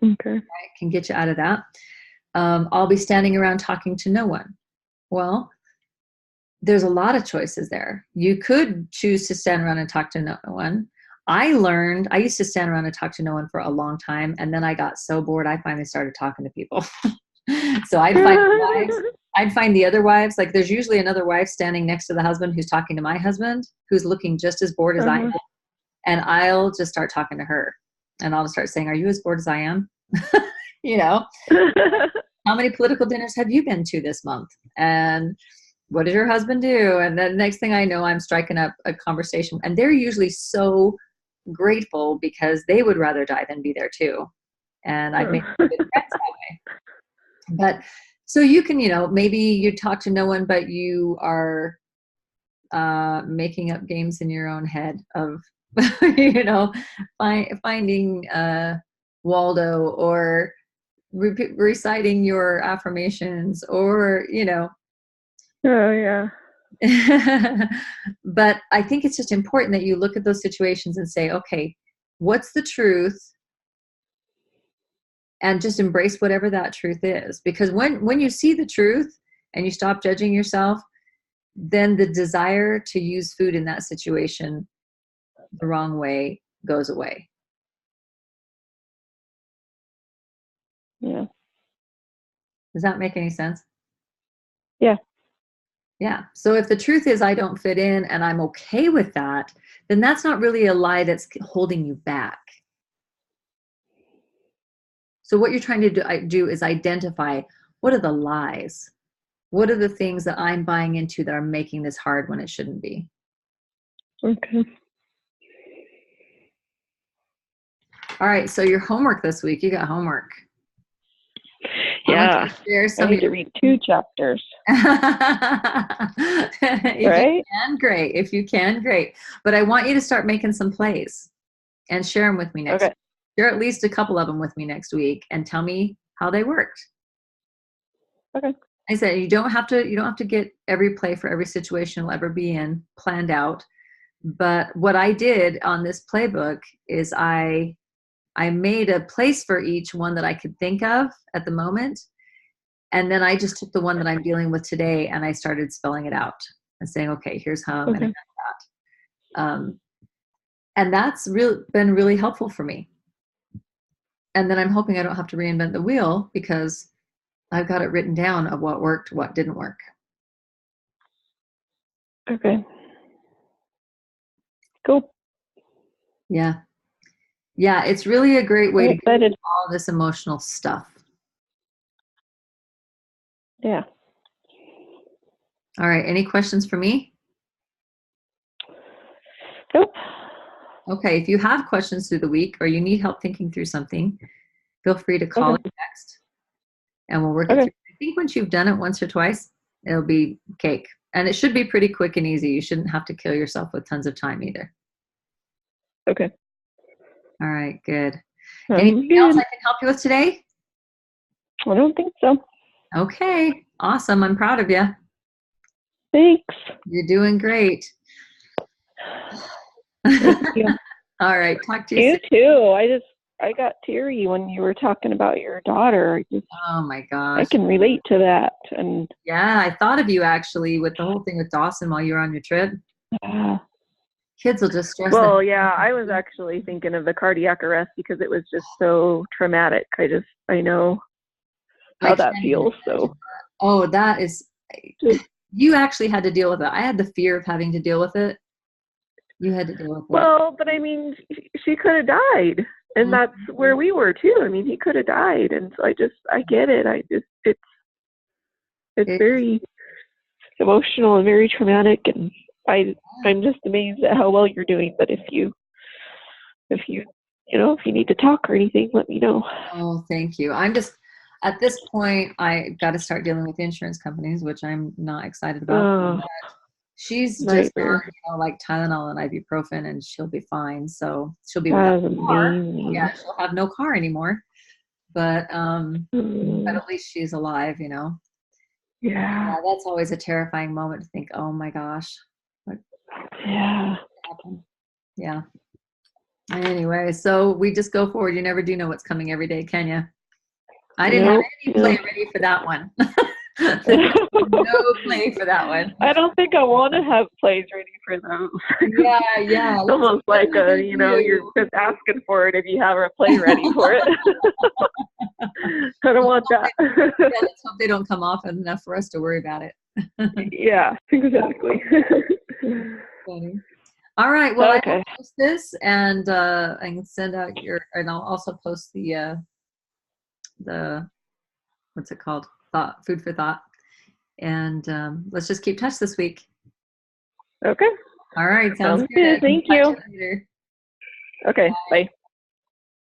Okay. Right? Can get you out of that. I'll be standing around talking to no one. Well, there's a lot of choices there. You could choose to stand around and talk to no one. I used to stand around and talk to no one for a long time. And then I got so bored, I finally started talking to people. So I'd find the other wives, like there's usually another wife standing next to the husband who's talking to my husband, who's looking just as bored as I am. And I'll just start talking to her. And I'll start saying, are you as bored as I am? You know, how many political dinners have you been to this month? And what does your husband do? And then next thing I know, I'm striking up a conversation. And they're usually so grateful because they would rather die than be there too. And I've made good friends that way. But so you can, you know, maybe you talk to no one, but you are making up games in your own head of, you know, finding Waldo, or reciting your affirmations, or, you know. Oh, yeah. But I think it's just important that you look at those situations and say, okay, what's the truth? And just embrace whatever that truth is. Because when you see the truth and you stop judging yourself, then the desire to use food in that situation the wrong way goes away. Yeah. Does that make any sense? Yeah. Yeah. So if the truth is I don't fit in and I'm okay with that, then that's not really a lie that's holding you back. So what you're trying to do is identify, what are the lies? What are the things that I'm buying into that are making this hard when it shouldn't be? Okay. All right. So your homework this week, you got homework. Yeah. I need to read 2 chapters. If you can, great. If you can, great. But I want you to start making some plays and share them with me next week. Share at least a couple of them with me next week and tell me how they worked. Okay. I said you don't have to get every play for every situation you'll ever be in planned out. But what I did on this playbook is I made a place for each one that I could think of at the moment. And then I just took the one that I'm dealing with today and I started spelling it out and saying, okay, here's how I'm going to do that. And that's been really helpful for me. And then I'm hoping I don't have to reinvent the wheel because I've got it written down of what worked, what didn't work. Okay. Cool. Yeah. Yeah, it's really a great way to get rid of all this emotional stuff. Yeah. All right. Any questions for me? Nope. Okay. If you have questions through the week or you need help thinking through something, feel free to call or text and we'll work it through. I think once you've done it once or twice, it'll be cake. And it should be pretty quick and easy. You shouldn't have to kill yourself with tons of time either. Okay. All right. Good. Anything else I can help you with today? I don't think so. Okay, awesome. I'm proud of you. Thanks. You're doing great. Thank you. All right, talk to you You soon. too. I got teary when you were talking about your daughter. Oh my I gosh. can relate to that. And Yeah, I thought of you actually with the whole thing with Dawson while you were on your trip. Kids will just stress well, the yeah, I was actually thinking of the cardiac arrest because it was just so traumatic. I know how that can't even feels. imagine So that. Oh, that is, you actually had to deal with it. I had the fear of having to deal with it. You had to deal with it. well, but I mean, she could have died, and that's where we were too. I mean, he could have died, and so I get it. It's very emotional and very traumatic, and I'm just amazed at how well you're doing. But if you need to talk or anything, let me know. Oh, thank you. I'm just, at this point, I got to start dealing with insurance companies, which I'm not excited about. She's just on, like Tylenol and ibuprofen, and she'll be fine. So she'll be without a car. Yeah, she'll have no car anymore. But at least she's alive, Yeah, that's always a terrifying moment to think, oh my gosh, what happened? Yeah. Anyway, so we just go forward. You never do know what's coming every day, can you? I didn't have any play ready for that one. No play for that one. I don't think I want to have plays ready for those. Yeah. It's almost like you're just asking for it if you have a play ready for it. I don't want that. Let's hope they don't come often enough for us to worry about it. Yeah, exactly. Funny. All right. Well, okay. I will post this, and I can send out and I'll also post the what's it called? Food for thought. And let's just keep touch this week. Okay. All right. Sounds good. Thank you. Later. Okay. Bye.